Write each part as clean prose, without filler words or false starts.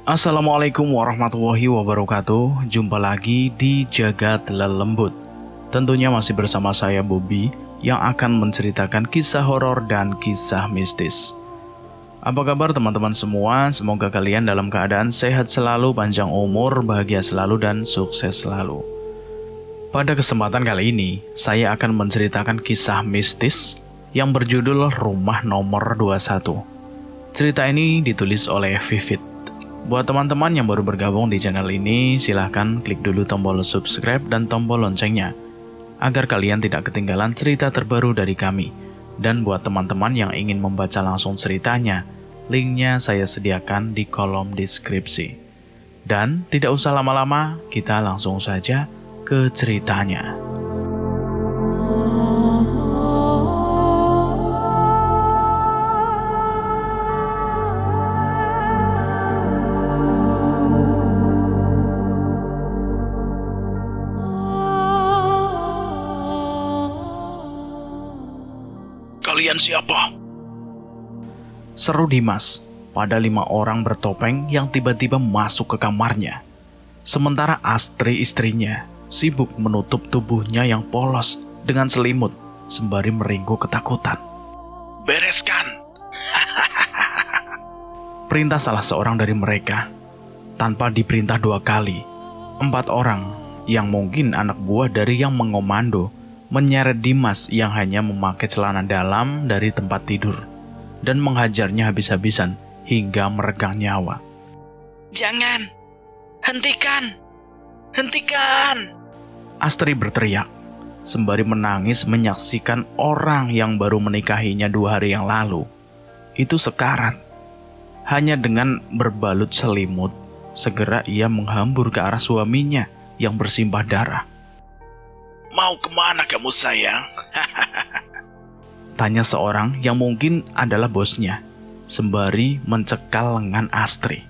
Assalamualaikum warahmatullahi wabarakatuh. Jumpa lagi di Jagat Lelembut. Tentunya masih bersama saya Bobby yang akan menceritakan kisah horor dan kisah mistis. Apa kabar teman-teman semua? Semoga kalian dalam keadaan sehat selalu, panjang umur, bahagia selalu, dan sukses selalu. Pada kesempatan kali ini, saya akan menceritakan kisah mistis yang berjudul Rumah Nomor 21. Cerita ini ditulis oleh Vivit. Buat teman-teman yang baru bergabung di channel ini, silahkan klik dulu tombol subscribe dan tombol loncengnya, agar kalian tidak ketinggalan cerita terbaru dari kami. Dan buat teman-teman yang ingin membaca langsung ceritanya, linknya saya sediakan di kolom deskripsi. Dan tidak usah lama-lama, kita langsung saja ke ceritanya. Kalian siapa? Seru Dimas pada 5 orang bertopeng yang tiba-tiba masuk ke kamarnya. Sementara Astri istrinya sibuk menutup tubuhnya yang polos dengan selimut sembari meringkuk ketakutan. Bereskan! Perintah salah seorang dari mereka. Tanpa diperintah 2 kali, 4 orang yang mungkin anak buah dari yang mengomando menyeret Dimas yang hanya memakai celana dalam dari tempat tidur dan menghajarnya habis-habisan hingga meregang nyawa. Jangan! Hentikan! Hentikan! Astri berteriak sembari menangis menyaksikan orang yang baru menikahinya 2 hari yang lalu itu sekarat. Hanya dengan berbalut selimut, segera ia menghambur ke arah suaminya yang bersimbah darah. Mau kemana kamu sayang? Tanya seorang yang mungkin adalah bosnya, sembari mencekal lengan Astri.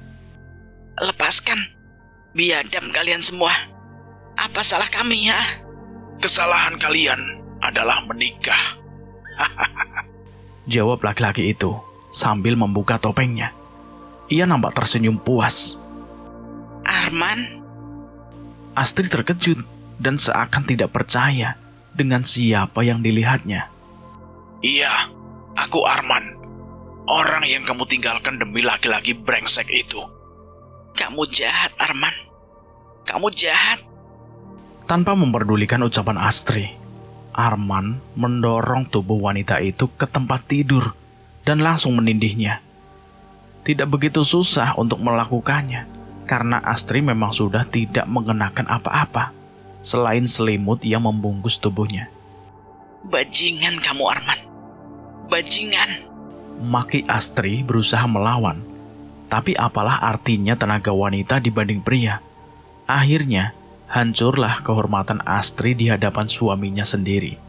Lepaskan! Biadab kalian semua! Apa salah kami ya? Kesalahan kalian adalah menikah. Jawab laki-laki itu sambil membuka topengnya. Ia nampak tersenyum puas. Arman? Astri terkejut dan seakan tidak percaya dengan siapa yang dilihatnya. Iya, aku Arman. Orang yang kamu tinggalkan demi laki-laki brengsek itu. Kamu jahat, Arman. Kamu jahat. Tanpa memperdulikan ucapan Astri, Arman mendorong tubuh wanita itu ke tempat tidur dan langsung menindihnya. Tidak begitu susah untuk melakukannya, karena Astri memang sudah tidak mengenakan apa-apa selain selimut yang membungkus tubuhnya. Bajingan kamu, Arman. Bajingan. Maki Astri berusaha melawan. Tapi apalah artinya tenaga wanita dibanding pria? Akhirnya, hancurlah kehormatan Astri di hadapan suaminya sendiri.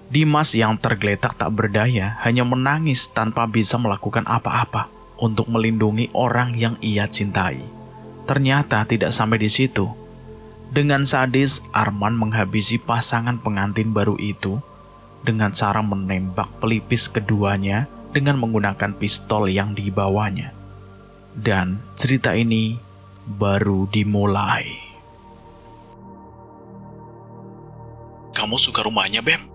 Dimas yang tergeletak tak berdaya hanya menangis tanpa bisa melakukan apa-apa untuk melindungi orang yang ia cintai. Ternyata tidak sampai di situ. Dengan sadis, Arman menghabisi pasangan pengantin baru itu dengan cara menembak pelipis keduanya dengan menggunakan pistol yang dibawanya. Dan cerita ini baru dimulai. Kamu suka rumahnya, Beb?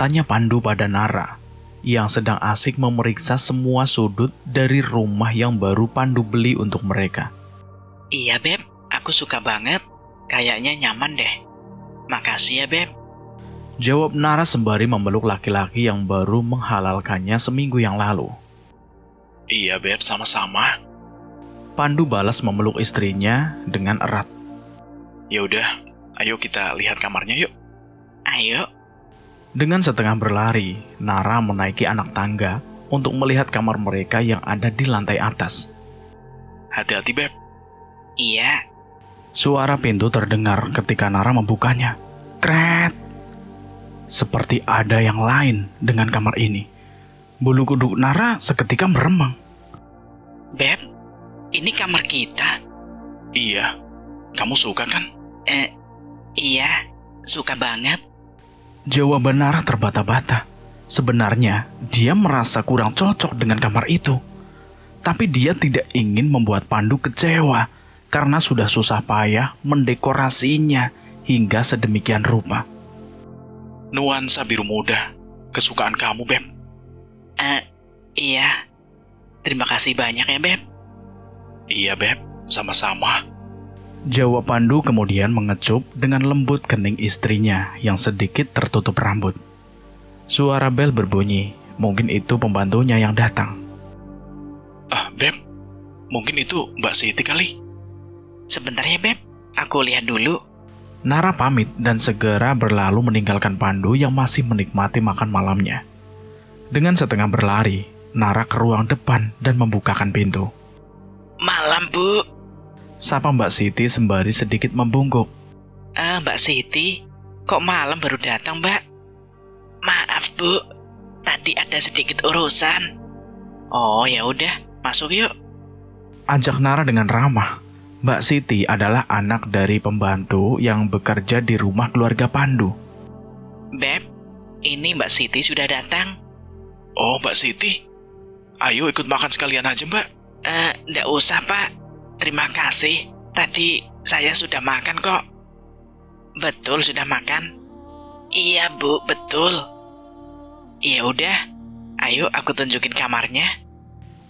Tanya Pandu pada Nara yang sedang asik memeriksa semua sudut dari rumah yang baru Pandu beli untuk mereka. Iya, Beb. Aku suka banget. Kayaknya nyaman deh. Makasih ya, Beb. Jawab Nara sembari memeluk laki-laki yang baru menghalalkannya seminggu yang lalu. Iya, Beb, sama-sama. Pandu balas memeluk istrinya dengan erat. Ya udah, ayo kita lihat kamarnya yuk. Ayo. Dengan setengah berlari, Nara menaiki anak tangga untuk melihat kamar mereka yang ada di lantai atas. Hati-hati, Beb. Iya. Suara pintu terdengar ketika Nara membukanya. Kret! Seperti ada yang lain dengan kamar ini. Bulu kuduk Nara seketika meremang. Beb, ini kamar kita. Iya. Kamu suka kan? Iya. Suka banget. Jawaban Nara terbata-bata. Sebenarnya dia merasa kurang cocok dengan kamar itu. Tapi dia tidak ingin membuat Pandu kecewa karena sudah susah payah mendekorasinya hingga sedemikian rupa. Nuansa biru muda, kesukaan kamu, Beb. Iya. Terima kasih banyak ya, Beb. Iya, Beb. Sama-sama. Jawab Pandu kemudian mengecup dengan lembut kening istrinya yang sedikit tertutup rambut. Suara bel berbunyi, mungkin itu pembantunya yang datang. Beb, mungkin itu Mbak Siti kali. Sebentar ya, Beb. Aku lihat dulu. Nara pamit dan segera berlalu meninggalkan Pandu yang masih menikmati makan malamnya. Dengan setengah berlari, Nara ke ruang depan dan membukakan pintu. Malam, Bu. Sapa Mbak Siti sembari sedikit membungkuk. Mbak Siti, kok malam baru datang, Mbak? Maaf, Bu. Tadi ada sedikit urusan. Oh, ya udah, masuk yuk. Ajak Nara dengan ramah. Mbak Siti adalah anak dari pembantu yang bekerja di rumah keluarga Pandu. Beb, ini Mbak Siti sudah datang. Oh, Mbak Siti. Ayo ikut makan sekalian aja, Mbak. Nggak usah, Pak. Terima kasih. Tadi saya sudah makan kok. Betul sudah makan? Iya, Bu, betul. Ya udah, ayo aku tunjukin kamarnya.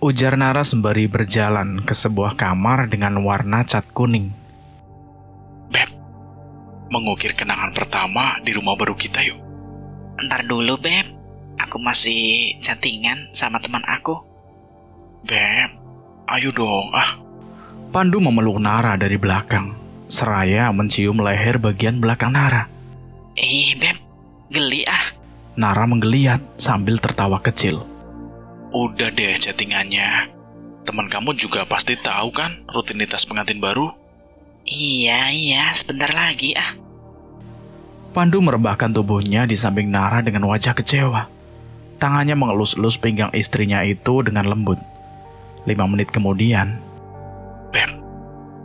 Ujar Nara sembari berjalan ke sebuah kamar dengan warna cat kuning. Beb, mengukir kenangan pertama di rumah baru kita yuk. Ntar dulu, Beb. Aku masih chattingan sama teman aku. Beb, ayo dong, Pandu memeluk Nara dari belakang, seraya mencium leher bagian belakang Nara. Beb, geli Nara menggeliat sambil tertawa kecil. Udah deh chattingannya. Teman kamu juga pasti tahu kan rutinitas pengantin baru? Iya, sebentar lagi Pandu merebahkan tubuhnya di samping Nara dengan wajah kecewa. Tangannya mengelus-elus pinggang istrinya itu dengan lembut. 5 menit kemudian, Beb,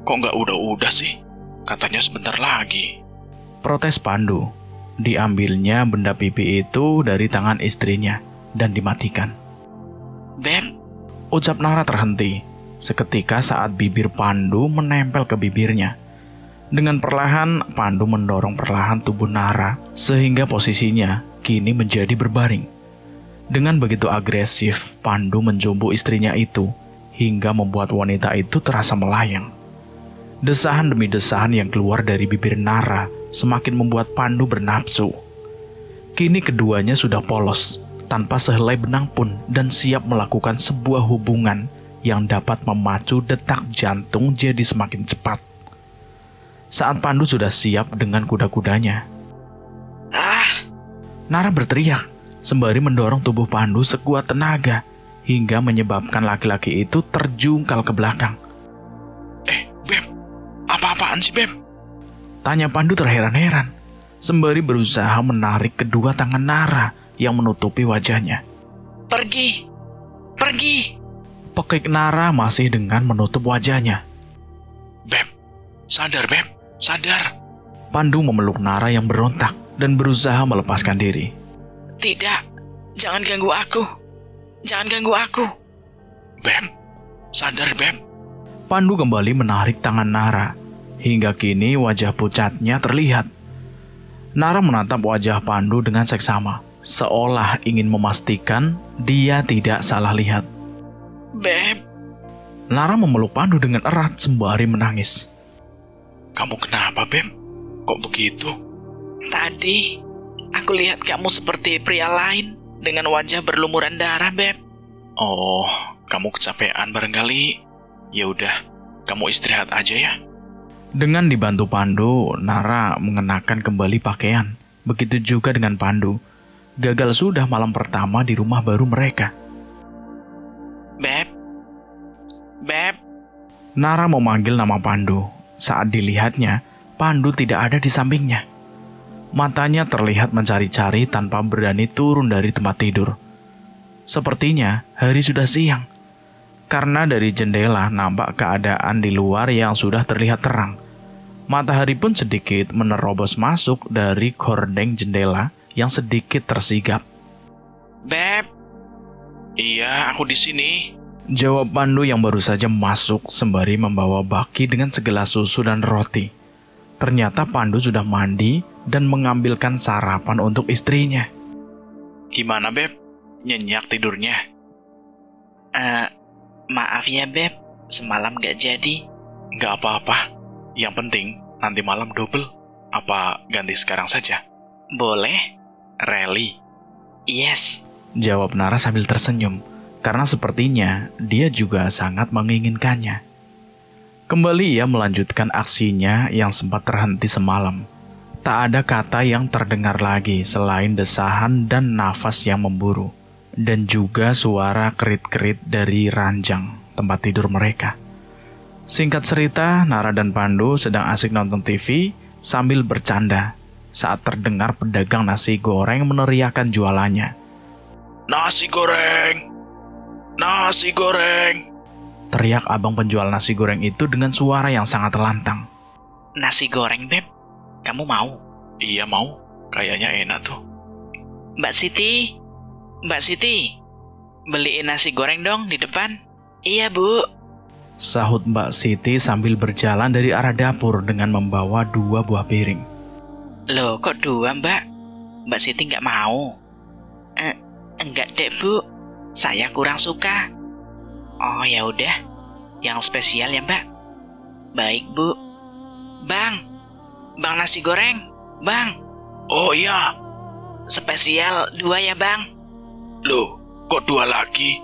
kok nggak udah-udah sih? Katanya sebentar lagi. Protes Pandu. Diambilnya benda pipi itu dari tangan istrinya dan dimatikan. Beb, Ucap Nara terhenti seketika saat bibir Pandu menempel ke bibirnya. Dengan perlahan, Pandu mendorong perlahan tubuh Nara sehingga posisinya kini menjadi berbaring. Dengan begitu agresif, Pandu menjumbu istrinya itu hingga membuat wanita itu terasa melayang. Desahan demi desahan yang keluar dari bibir Nara semakin membuat Pandu bernafsu. Kini keduanya sudah polos, tanpa sehelai benang pun, dan siap melakukan sebuah hubungan yang dapat memacu detak jantung jadi semakin cepat. Saat Pandu sudah siap dengan kuda-kudanya, Nara berteriak sembari mendorong tubuh Pandu sekuat tenaga hingga menyebabkan laki-laki itu terjungkal ke belakang. Beb, apa-apaan sih, Beb? Tanya Pandu terheran-heran sembari berusaha menarik kedua tangan Nara yang menutupi wajahnya. Pergi! Pekik Nara masih dengan menutup wajahnya. Beb, sadar, Beb, sadar. Pandu memeluk Nara yang berontak dan berusaha melepaskan diri. Tidak, jangan ganggu aku. Beb, sadar, Beb. Pandu kembali menarik tangan Nara. Hingga kini wajah pucatnya terlihat. Nara menatap wajah Pandu dengan seksama, seolah ingin memastikan dia tidak salah lihat. Beb, Nara memeluk Pandu dengan erat sembari menangis. Kamu kenapa, Beb? Kok begitu? tadi aku lihat kamu seperti pria lain dengan wajah berlumuran darah, Beb. Oh, kamu kecapean barangkali. Ya udah, kamu istirahat aja ya. Dengan dibantu Pandu, Nara mengenakan kembali pakaian. Begitu juga dengan Pandu. Gagal sudah malam pertama di rumah baru mereka. Beb. Nara memanggil nama Pandu. Saat dilihatnya, Pandu tidak ada di sampingnya. Matanya terlihat mencari-cari tanpa berani turun dari tempat tidur. Sepertinya hari sudah siang. Karena dari jendela nampak keadaan di luar yang sudah terlihat terang. Matahari pun sedikit menerobos masuk dari gorden jendela yang sedikit tersigap. Beb, Iya, aku di sini. Jawab Pandu yang baru saja masuk sembari membawa baki dengan segelas susu dan roti. Ternyata Pandu sudah mandi dan mengambilkan sarapan untuk istrinya. Gimana, Beb? Nyenyak tidurnya? Maaf ya, Beb. Semalam gak jadi. Nggak apa-apa. Yang penting nanti malam double. Apa ganti sekarang saja? Boleh? Rally. Yes. Jawab Nara sambil tersenyum, karena sepertinya dia juga sangat menginginkannya. Kembali ia melanjutkan aksinya yang sempat terhenti semalam. Tak ada kata yang terdengar lagi selain desahan dan nafas yang memburu, dan juga suara kerit-kerit dari ranjang tempat tidur mereka. Singkat cerita, Nara dan Pandu sedang asik nonton TV sambil bercanda saat terdengar pedagang nasi goreng meneriakkan jualannya. Nasi goreng! Nasi goreng! Teriak abang penjual nasi goreng itu dengan suara yang sangat lantang. Nasi goreng, Beb. Kamu mau? Iya mau. Kayaknya enak tuh. Mbak Siti. Mbak Siti. Beliin nasi goreng dong di depan. Iya, Bu. Sahut Mbak Siti sambil berjalan dari arah dapur dengan membawa 2 buah piring. Loh, kok 2, Mbak? Mbak Siti nggak mau? Enggak deh, Bu. Saya kurang suka. Oh, ya udah. Yang spesial ya, Mbak. Baik, Bu. Bang nasi goreng. Bang. Oh iya. Spesial 2 ya, Bang. Loh, kok 2 lagi?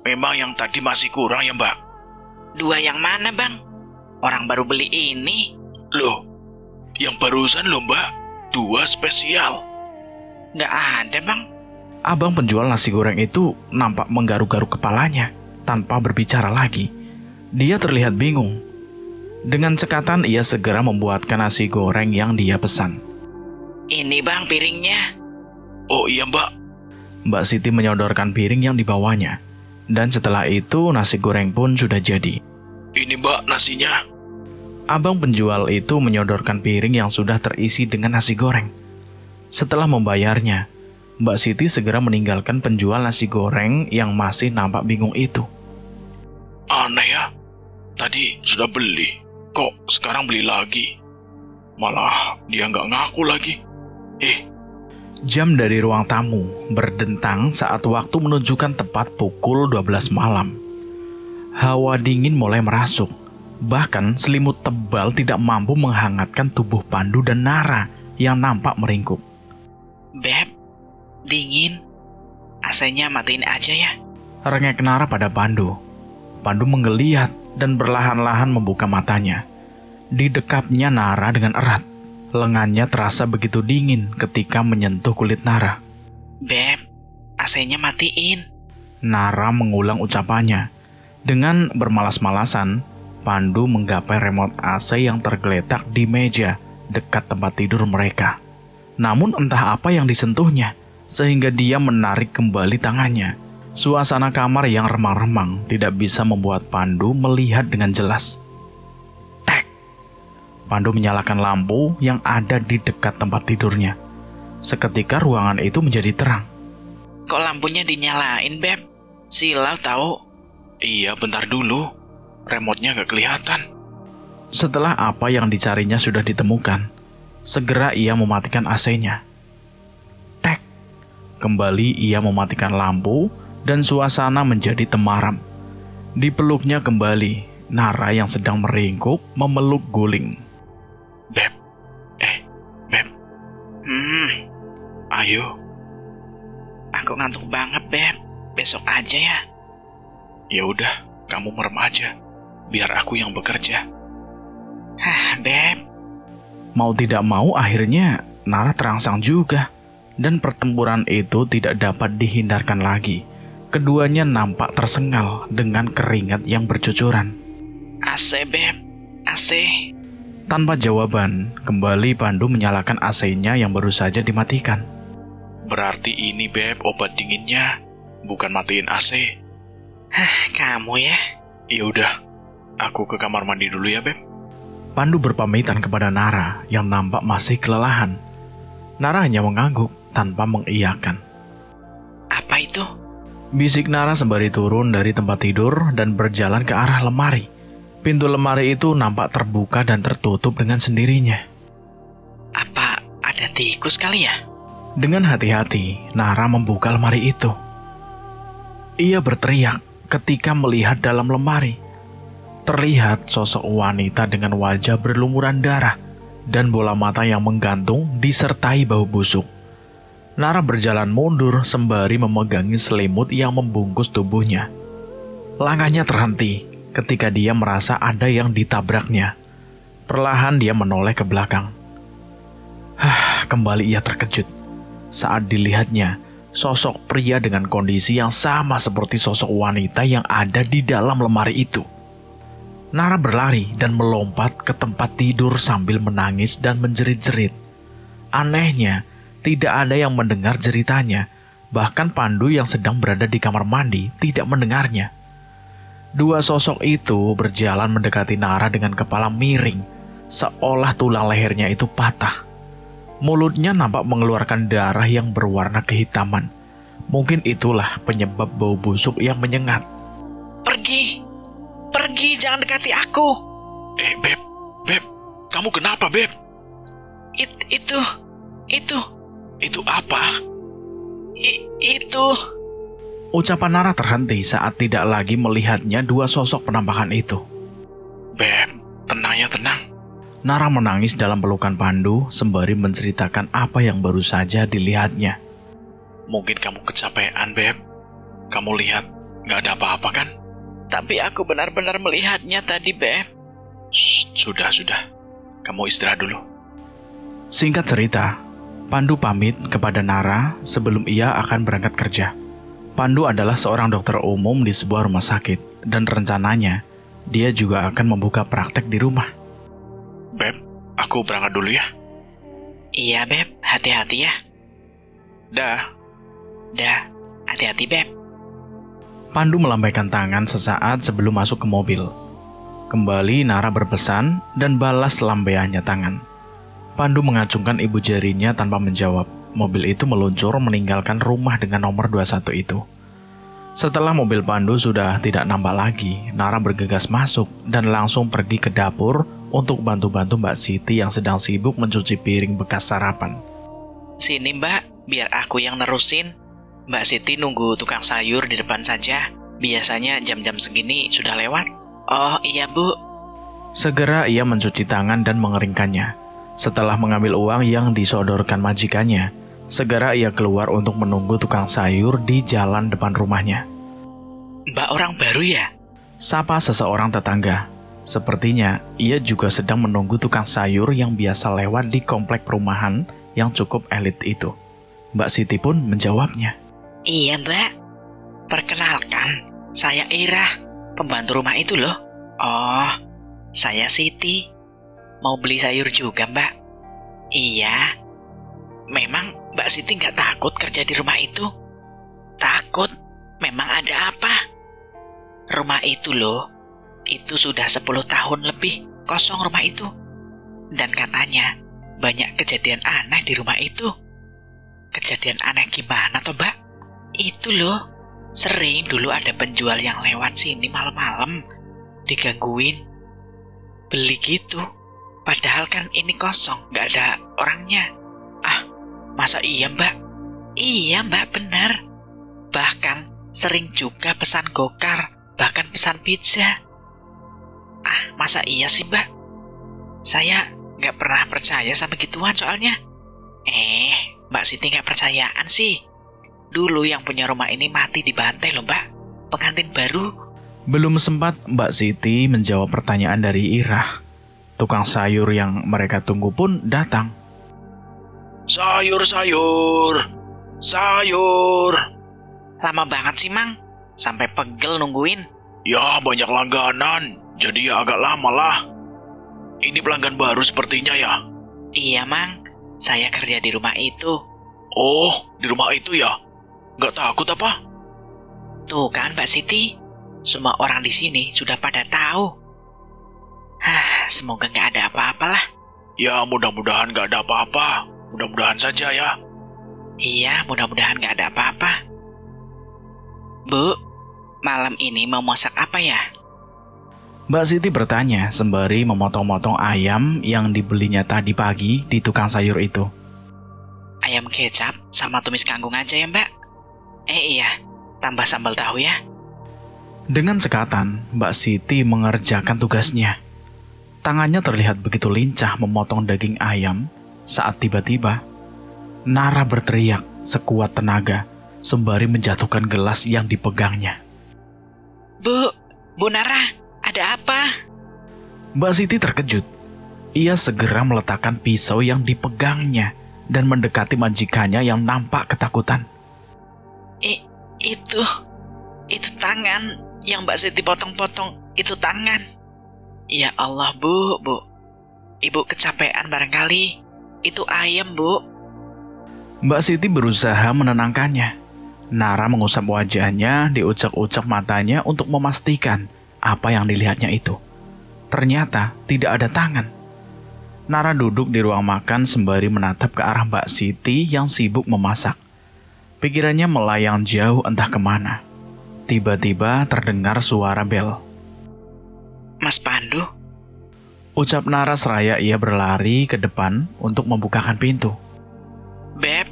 Memang yang tadi masih kurang ya, Mbak? 2 yang mana, Bang? Orang baru beli ini. Loh, yang barusan loh, Mbak. 2 spesial. Nggak ada, Bang. Abang penjual nasi goreng itu nampak menggaruk-garuk kepalanya tanpa berbicara lagi. Dia terlihat bingung. Dengan cekatan ia segera membuatkan nasi goreng yang dia pesan. Ini, Bang, piringnya. Oh iya, Mbak. Mbak Siti menyodorkan piring yang dibawanya. Dan setelah itu nasi goreng pun sudah jadi. Ini, Mbak, nasinya. Abang penjual itu menyodorkan piring yang sudah terisi dengan nasi goreng. Setelah membayarnya, Mbak Siti segera meninggalkan penjual nasi goreng yang masih nampak bingung itu. Aneh ya, tadi sudah beli, kok sekarang beli lagi? Malah dia nggak ngaku lagi. Jam dari ruang tamu berdentang saat waktu menunjukkan tepat pukul 12 malam. Hawa dingin mulai merasuk, bahkan selimut tebal tidak mampu menghangatkan tubuh Pandu dan Nara yang nampak meringkuk. Beb, dingin. AC-nya matiin aja ya. Rengek Nara pada Pandu. Pandu menggeliat dan perlahan-lahan membuka matanya. Didekapnya Nara dengan erat. Lengannya terasa begitu dingin ketika menyentuh kulit Nara. Beb, AC-nya matiin. Nara mengulang ucapannya. Dengan bermalas-malasan, Pandu menggapai remote AC yang tergeletak di meja dekat tempat tidur mereka. Namun entah apa yang disentuhnya, sehingga dia menarik kembali tangannya. Suasana kamar yang remang-remang tidak bisa membuat Pandu melihat dengan jelas. Tek! Pandu menyalakan lampu yang ada di dekat tempat tidurnya. Seketika ruangan itu menjadi terang. Kok lampunya dinyalain, Beb? Silau tahu. Iya, bentar dulu. Remote-nya nggak kelihatan. Setelah apa yang dicarinya sudah ditemukan, segera ia mematikan AC-nya. Tek! Kembali ia mematikan lampu dan suasana menjadi temaram. Dipeluknya kembali, Nara yang sedang meringkuk memeluk guling. Beb. Beb. Ayo. Aku ngantuk banget, Beb. Besok aja ya. Ya udah, kamu merem aja. Biar aku yang bekerja. Beb. Mau tidak mau akhirnya Nara terangsang juga. Dan pertempuran itu tidak dapat dihindarkan lagi. Keduanya nampak tersengal dengan keringat yang bercucuran. AC, Beb. AC. Tanpa jawaban, kembali Pandu menyalakan AC-nya yang baru saja dimatikan. Berarti ini, Beb, obat dinginnya. Bukan matiin AC. Kamu ya? Ya udah, aku ke kamar mandi dulu ya, Beb. Pandu berpamitan kepada Nara yang nampak masih kelelahan. Nara hanya mengangguk tanpa mengiyakan. Apa itu? Bisik Nara sembari turun dari tempat tidur dan berjalan ke arah lemari. Pintu lemari itu nampak terbuka dan tertutup dengan sendirinya. Apa ada tikus kali ya? Dengan hati-hati, Nara membuka lemari itu. Ia berteriak ketika melihat dalam lemari. Terlihat sosok wanita dengan wajah berlumuran darah dan bola mata yang menggantung disertai bau busuk. Nara berjalan mundur sembari memegangi selimut yang membungkus tubuhnya. Langkahnya terhenti ketika dia merasa ada yang ditabraknya. Perlahan dia menoleh ke belakang. Kembali ia terkejut saat dilihatnya sosok pria dengan kondisi yang sama seperti sosok wanita yang ada di dalam lemari itu. Nara berlari dan melompat ke tempat tidur sambil menangis dan menjerit-jerit. Anehnya, tidak ada yang mendengar jeritanya. Bahkan Pandu yang sedang berada di kamar mandi tidak mendengarnya. Dua sosok itu berjalan mendekati Nara dengan kepala miring, seolah tulang lehernya itu patah. Mulutnya nampak mengeluarkan darah yang berwarna kehitaman. Mungkin itulah penyebab bau busuk yang menyengat. Pergi, jangan dekati aku. Beb, kamu kenapa, Beb? Itu apa? itu. Ucapan Nara terhenti saat tidak lagi melihatnya dua sosok penampakan itu. Beb, tenang ya, tenang. Nara menangis dalam pelukan Pandu sembari menceritakan apa yang baru saja dilihatnya. Mungkin kamu kecapean, Beb. Kamu lihat, gak ada apa-apa kan? Tapi aku benar-benar melihatnya tadi, Beb. Sudah. Kamu istirahat dulu. Singkat cerita, Pandu pamit kepada Nara sebelum ia akan berangkat kerja. Pandu adalah seorang dokter umum di sebuah rumah sakit, dan rencananya dia juga akan membuka praktek di rumah. Beb, aku berangkat dulu ya. Iya, Beb. Hati-hati ya. Dah, hati-hati, Beb. Pandu melambaikan tangan sesaat sebelum masuk ke mobil. Kembali Nara berpesan dan balas lambaiannya tangan. Pandu mengacungkan ibu jarinya tanpa menjawab. Mobil itu meluncur meninggalkan rumah dengan nomor 21 itu. Setelah mobil Pandu sudah tidak nampak lagi, Nara bergegas masuk dan langsung pergi ke dapur untuk bantu-bantu Mbak Siti yang sedang sibuk mencuci piring bekas sarapan. Sini, Mbak, biar aku yang nerusin. Mbak Siti nunggu tukang sayur di depan saja. Biasanya jam-jam segini sudah lewat. Oh iya, Bu. Segera ia mencuci tangan dan mengeringkannya. Setelah mengambil uang yang disodorkan majikannya, segera ia keluar untuk menunggu tukang sayur di jalan depan rumahnya. Mbak orang baru ya? Sapa seseorang tetangga. Sepertinya ia juga sedang menunggu tukang sayur yang biasa lewat di komplek perumahan yang cukup elit itu. Mbak Siti pun menjawabnya. Iya, Mbak. Perkenalkan, saya Ira, pembantu rumah itu loh. Oh, saya Siti. Mau beli sayur juga, Mbak? Iya. Memang Mbak Siti nggak takut kerja di rumah itu? Takut? Memang ada apa? Rumah itu loh, itu sudah 10 tahun lebih kosong rumah itu. Dan katanya banyak kejadian aneh di rumah itu. Kejadian aneh gimana toh, Mbak? Itu loh, sering dulu ada penjual yang lewat sini malam-malam, digangguin, beli gitu. Padahal kan ini kosong, nggak ada orangnya. Ah, masa iya, Mbak? Iya, Mbak, benar. Bahkan sering juga pesan gokar, bahkan pesan pizza. Ah, masa iya sih, Mbak? Saya nggak pernah percaya sama gituan soalnya. Mbak Siti nggak percayaan sih. Dulu yang punya rumah ini mati dibantai loh, Mbak. Pengantin baru. Belum sempat Mbak Siti menjawab pertanyaan dari Ira, tukang sayur yang mereka tunggu pun datang. Sayur. Lama banget sih, Mang. Sampai pegel nungguin. Ya, banyak langganan, jadi ya agak lama lah. Ini pelanggan baru sepertinya ya? Iya, Mang. Saya kerja di rumah itu. Oh, di rumah itu ya? Gak takut apa? Tuh kan, Mbak Siti. Semua orang di sini sudah pada tahu. Semoga nggak ada apa-apa lah. Ya, mudah-mudahan nggak ada apa-apa. Mudah-mudahan saja ya. Iya, mudah-mudahan nggak ada apa-apa. Bu, malam ini mau masak apa ya? Mbak Siti bertanya sembari memotong-motong ayam yang dibelinya tadi pagi di tukang sayur itu. Ayam kecap sama tumis kangkung aja ya, Mbak. Iya, tambah sambal tahu ya. Dengan sekatan, Mbak Siti mengerjakan tugasnya. Tangannya terlihat begitu lincah memotong daging ayam saat tiba-tiba Nara berteriak sekuat tenaga sembari menjatuhkan gelas yang dipegangnya. Bu Nara, ada apa? Mbak Siti terkejut. Ia segera meletakkan pisau yang dipegangnya dan mendekati majikannya yang nampak ketakutan. Itu tangan yang Mbak Siti potong-potong, itu tangan. Ya Allah, Bu. Ibu kecapean barangkali. Itu ayam, Bu. Mbak Siti berusaha menenangkannya. Nara mengusap wajahnya, diucap-ucap matanya untuk memastikan apa yang dilihatnya itu. Ternyata tidak ada tangan. Nara duduk di ruang makan sembari menatap ke arah Mbak Siti yang sibuk memasak. Pikirannya melayang jauh entah kemana. Tiba-tiba terdengar suara bel. Mas Pandu? Ucap Nara seraya ia berlari ke depan untuk membukakan pintu. Beb.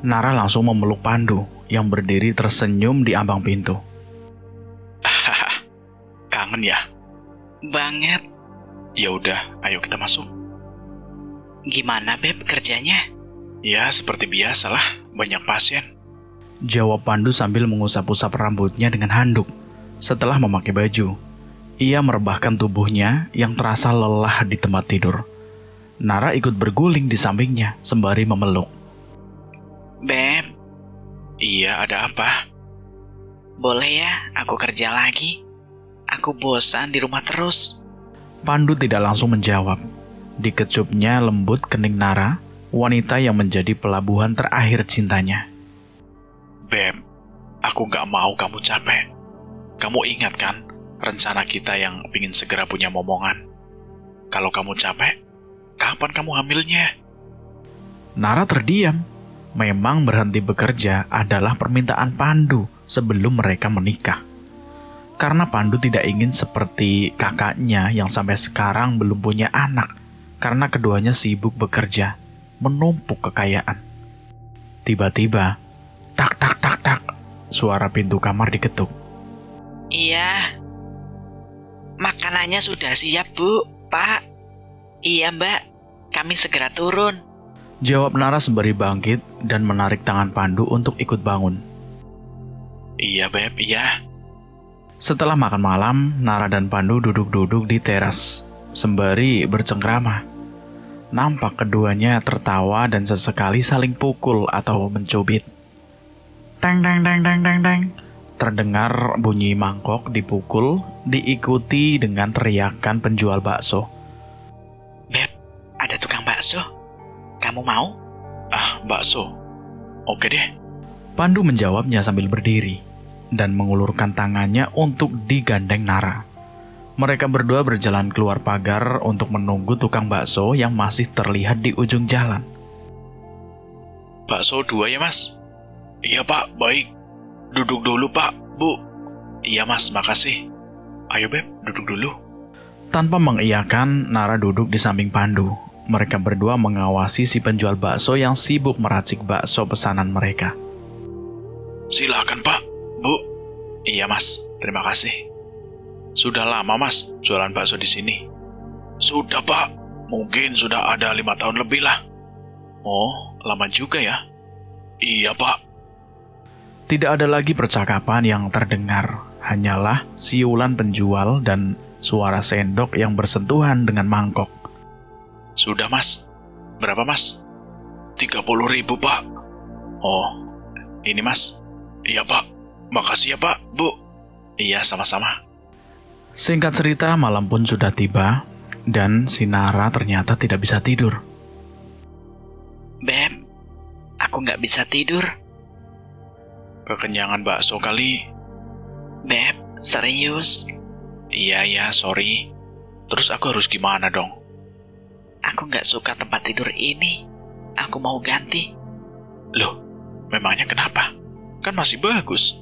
Nara langsung memeluk Pandu yang berdiri tersenyum di ambang pintu. Kangen ya? Banget. Ya udah, ayo kita masuk. Gimana, Beb, kerjanya? Ya, seperti biasalah, banyak pasien. Jawab Pandu sambil mengusap-usap rambutnya dengan handuk. Setelah memakai baju, ia merebahkan tubuhnya yang terasa lelah di tempat tidur. Nara ikut berguling di sampingnya sembari memeluk. Beb. Iya, ada apa? Boleh ya, aku kerja lagi. Aku bosan di rumah terus. Pandu tidak langsung menjawab. Dikecupnya lembut kening Nara, wanita yang menjadi pelabuhan terakhir cintanya. Beb, aku gak mau kamu capek. Kamu ingat kan rencana kita yang ingin segera punya momongan? Kalau kamu capek, kapan kamu hamilnya? Nara terdiam. Memang berhenti bekerja adalah permintaan Pandu sebelum mereka menikah. Karena Pandu tidak ingin seperti kakaknya yang sampai sekarang belum punya anak karena keduanya sibuk bekerja, menumpuk kekayaan. Tiba-tiba, tak, suara pintu kamar diketuk. Iya. Makanannya sudah siap, Bu, Pak. Iya, Mbak. Kami segera turun. Jawab Nara sembari bangkit dan menarik tangan Pandu untuk ikut bangun. Iya, Beb, iya. Setelah makan malam, Nara dan Pandu duduk-duduk di teras sembari bercengkrama. Nampak keduanya tertawa dan sesekali saling pukul atau mencubit. Teng. Terdengar bunyi mangkok dipukul, diikuti dengan teriakan penjual bakso. Beb, ada tukang bakso. Kamu mau? Bakso. Oke deh. Pandu menjawabnya sambil berdiri dan mengulurkan tangannya untuk digandeng Nara. Mereka berdua berjalan keluar pagar untuk menunggu tukang bakso yang masih terlihat di ujung jalan. Bakso 2 ya, Mas? Iya, Pak, baik. Duduk dulu, Pak, Bu. Iya, Mas, makasih. Ayo, Beb, duduk dulu. Tanpa mengiyakan, Nara duduk di samping Pandu. Mereka berdua mengawasi si penjual bakso yang sibuk meracik bakso pesanan mereka. Silakan, Pak, Bu. Iya, Mas, terima kasih. Sudah lama, Mas, jualan bakso di sini? Sudah, Pak. Mungkin sudah ada 5 tahun lebih lah. Oh, lama juga ya? Iya, Pak. Tidak ada lagi percakapan yang terdengar. Hanyalah siulan penjual dan suara sendok yang bersentuhan dengan mangkok. Sudah, Mas. Berapa, Mas? 30.000, Pak. Oh, ini, Mas. Iya, Pak. Makasih ya, Pak, Bu. Iya, sama-sama. Singkat cerita, malam pun sudah tiba, dan si Nara ternyata tidak bisa tidur. Beb, aku nggak bisa tidur. Kekenyangan bakso kali. Beb, serius. Iya, sorry. Terus aku harus gimana dong? Aku nggak suka tempat tidur ini. Aku mau ganti. Loh, memangnya kenapa? Kan masih bagus.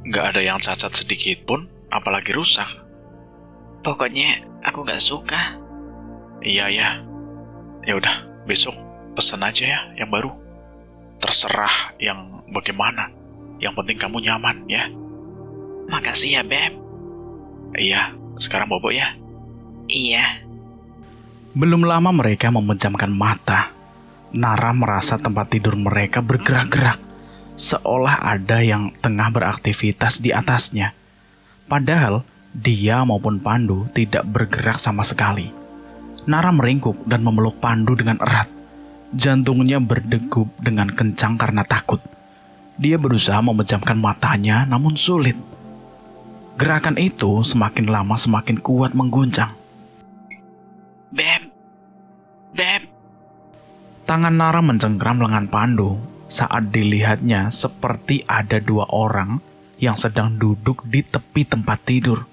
Nggak ada yang cacat sedikit pun, apalagi rusak. Pokoknya aku nggak suka. Iya ya. Ya udah, besok pesan aja ya yang baru. Terserah yang bagaimana. Yang penting kamu nyaman ya. Makasih ya, Beb. Iya, sekarang bobo ya. Iya. Belum lama mereka memejamkan mata. Nara merasa tempat tidur mereka bergerak-gerak, seolah ada yang tengah beraktivitas di atasnya. Padahal dia maupun Pandu tidak bergerak sama sekali. Nara meringkuk dan memeluk Pandu dengan erat. Jantungnya berdegup dengan kencang karena takut. Dia berusaha memejamkan matanya, namun sulit. Gerakan itu semakin lama semakin kuat mengguncang. Beb. Beb. Tangan Nara mencengkram lengan Pandu saat dilihatnya seperti ada dua orang yang sedang duduk di tepi tempat tidur.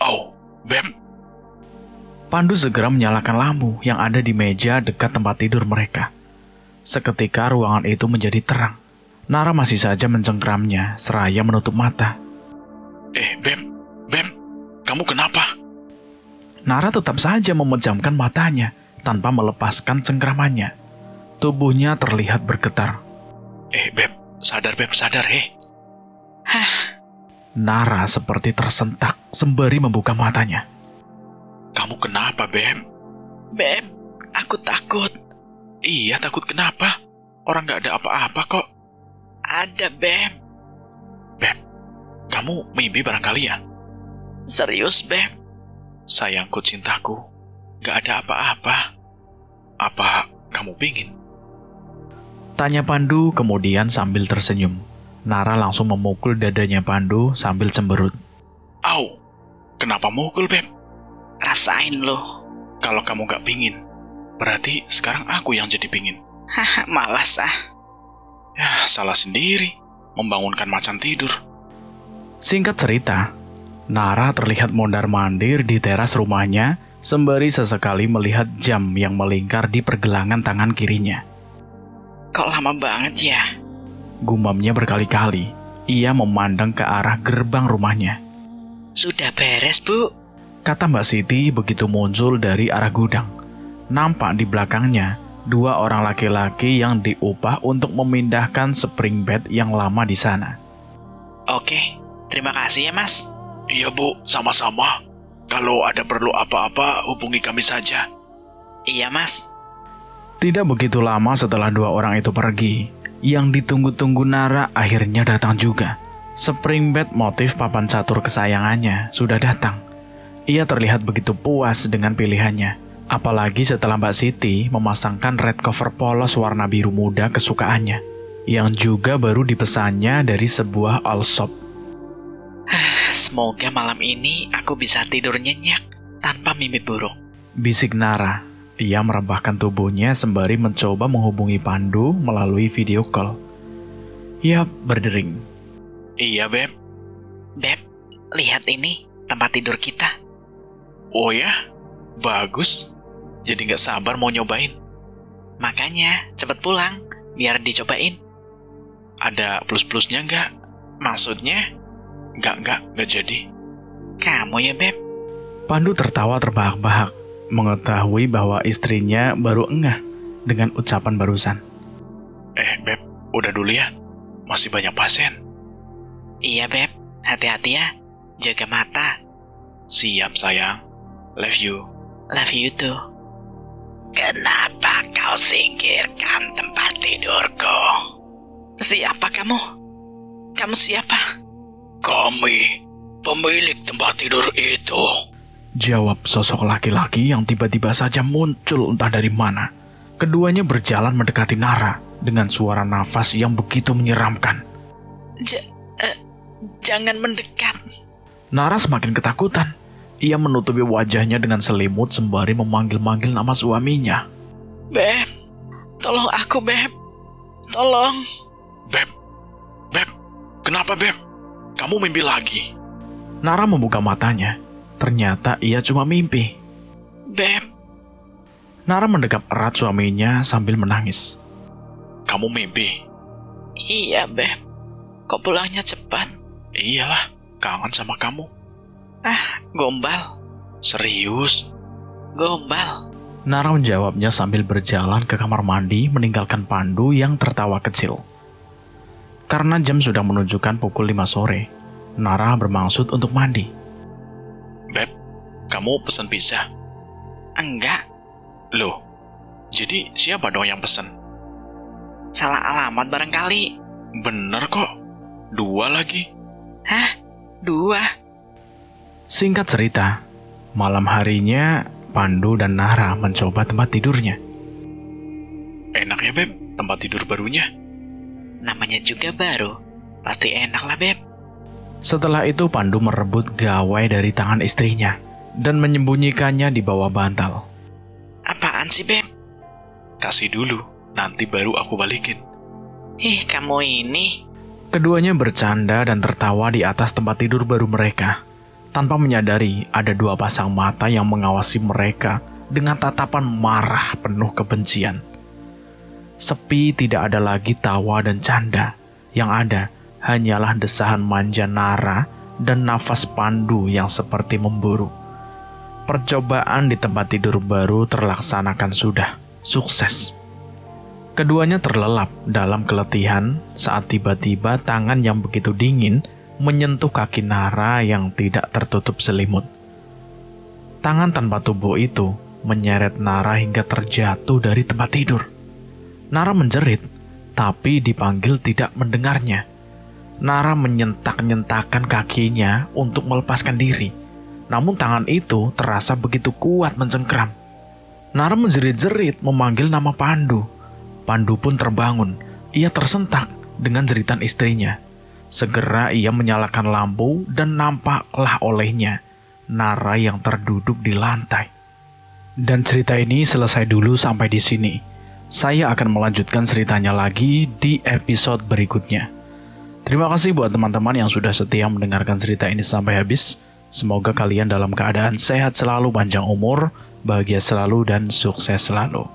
Oh, Beb. Pandu segera menyalakan lampu yang ada di meja dekat tempat tidur mereka. Seketika ruangan itu menjadi terang. Nara masih saja mencengkramnya seraya menutup mata. Beb. Beb, kamu kenapa? Nara tetap saja memejamkan matanya tanpa melepaskan cengkramannya. Tubuhnya terlihat bergetar. Beb, sadar Beb, sadar Hah. Nara seperti tersentak sembari membuka matanya. Kamu kenapa, Beb? Beb, aku takut. Iya, takut kenapa? Orang nggak ada apa-apa kok. Ada, Beb. Beb, kamu mimpi barangkali ya? Serius, Beb. Sayangku cintaku, nggak ada apa-apa. Apa kamu pingin? Tanya Pandu kemudian sambil tersenyum. Nara langsung memukul dadanya Pandu sambil cemberut. Au, kenapa mukul, Beb? Rasain loh. Kalau kamu nggak pingin, berarti sekarang aku yang jadi pingin. Haha, malas ah. Ya, salah sendiri. Membangunkan macan tidur. Singkat cerita, Nara terlihat mondar-mandir di teras rumahnya sembari sesekali melihat jam yang melingkar di pergelangan tangan kirinya. Kok lama banget ya? Gumamnya berkali-kali. Ia memandang ke arah gerbang rumahnya. Sudah beres, Bu. Kata Mbak Siti begitu muncul dari arah gudang. Nampak di belakangnya dua orang laki-laki yang diupah untuk memindahkan spring bed yang lama di sana. Oke, terima kasih ya, Mas. Iya, Bu, sama-sama. Kalau ada perlu apa-apa, hubungi kami saja. Iya, Mas. Tidak begitu lama setelah dua orang itu pergi, yang ditunggu-tunggu Nara akhirnya datang juga. Spring bed motif papan catur kesayangannya sudah datang. Ia terlihat begitu puas dengan pilihannya. Apalagi setelah Mbak Siti memasangkan red cover polos warna biru muda kesukaannya, yang juga baru dipesannya dari sebuah all shop. Semoga malam ini aku bisa tidur nyenyak tanpa mimpi buruk. Bisik Nara. Ia merebahkan tubuhnya sembari mencoba menghubungi Pandu melalui video call. Ia berdering. Iya, Beb. Beb, lihat ini tempat tidur kita. Oh ya? Bagus. Jadi nggak sabar mau nyobain. Makanya cepet pulang biar dicobain. Ada plus-plusnya nggak? Maksudnya? Nggak jadi. Kamu ya, Beb? Pandu tertawa terbahak-bahak, mengetahui bahwa istrinya baru engah dengan ucapan barusan. Beb, udah dulu ya. Masih banyak pasien. Iya, Beb. Hati-hati ya. Jaga mata. Siap, sayang. Love you. Love you too. Kenapa kau singkirkan tempat tidurku? Siapa kamu? Kamu siapa? Kami, pemilik tempat tidur itu. Jawab sosok laki-laki yang tiba-tiba saja muncul entah dari mana. Keduanya berjalan mendekati Nara dengan suara nafas yang begitu menyeramkan. Jangan mendekat. Nara semakin ketakutan. Ia menutupi wajahnya dengan selimut sembari memanggil-manggil nama suaminya. Beb, tolong aku, Beb. Tolong. Beb, kenapa, Beb? Kamu mimpi lagi? Nara membuka matanya. Ternyata ia cuma mimpi. Beb. Nara mendekap erat suaminya sambil menangis. Kamu mimpi? Iya, Beb. Kok pulangnya cepat? Iyalah, kangen sama kamu. Ah, gombal. Serius? Gombal. Nara menjawabnya sambil berjalan ke kamar mandi meninggalkan Pandu yang tertawa kecil. Karena jam sudah menunjukkan pukul 5 sore, Nara bermaksud untuk mandi. Beb, kamu pesan pizza? Enggak, Loh, jadi siapa dong yang pesan? salah alamat barangkali. Bener kok, 2 lagi. Hah? 2? Singkat cerita, malam harinya Pandu dan Nara mencoba tempat tidurnya. Enak ya, Beb, tempat tidur barunya? Namanya juga baru. Pasti enak lah, Beb. Setelah itu Pandu merebut gawai dari tangan istrinya dan menyembunyikannya di bawah bantal. Apaan sih, Beb? Kasih dulu, nanti baru aku balikin. Ih, kamu ini. Keduanya bercanda dan tertawa di atas tempat tidur baru mereka, tanpa menyadari ada 2 pasang mata yang mengawasi mereka dengan tatapan marah penuh kebencian. Sepi, tidak ada lagi tawa dan canda. Yang ada hanyalah desahan manja Nara dan nafas Pandu yang seperti memburu. Percobaan di tempat tidur baru terlaksanakan sudah sukses. Keduanya terlelap dalam keletihan saat tiba-tiba tangan yang begitu dingin menyentuh kaki Nara yang tidak tertutup selimut. Tangan tanpa tubuh itu menyeret Nara hingga terjatuh dari tempat tidur. Nara menjerit, tapi dipanggil tidak mendengarnya. Nara menyentak-nyentakkan kakinya untuk melepaskan diri. Namun tangan itu terasa begitu kuat mencengkram. Nara menjerit-jerit memanggil nama Pandu. Pandu pun terbangun. Ia tersentak dengan jeritan istrinya. Segera ia menyalakan lampu dan nampaklah olehnya Nara yang terduduk di lantai. Dan cerita ini selesai dulu sampai di sini. Saya akan melanjutkan ceritanya lagi di episode berikutnya. Terima kasih buat teman-teman yang sudah setia mendengarkan cerita ini sampai habis. Semoga kalian dalam keadaan sehat selalu, panjang umur, bahagia selalu, dan sukses selalu.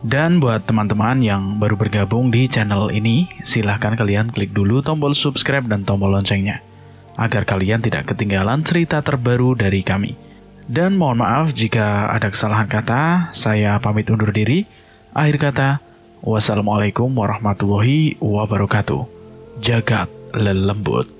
Dan buat teman-teman yang baru bergabung di channel ini, silahkan kalian klik dulu tombol subscribe dan tombol loncengnya, agar kalian tidak ketinggalan cerita terbaru dari kami. Dan mohon maaf jika ada kesalahan kata, saya pamit undur diri. Akhir kata, wassalamualaikum warahmatullahi wabarakatuh. Jagat lelembut.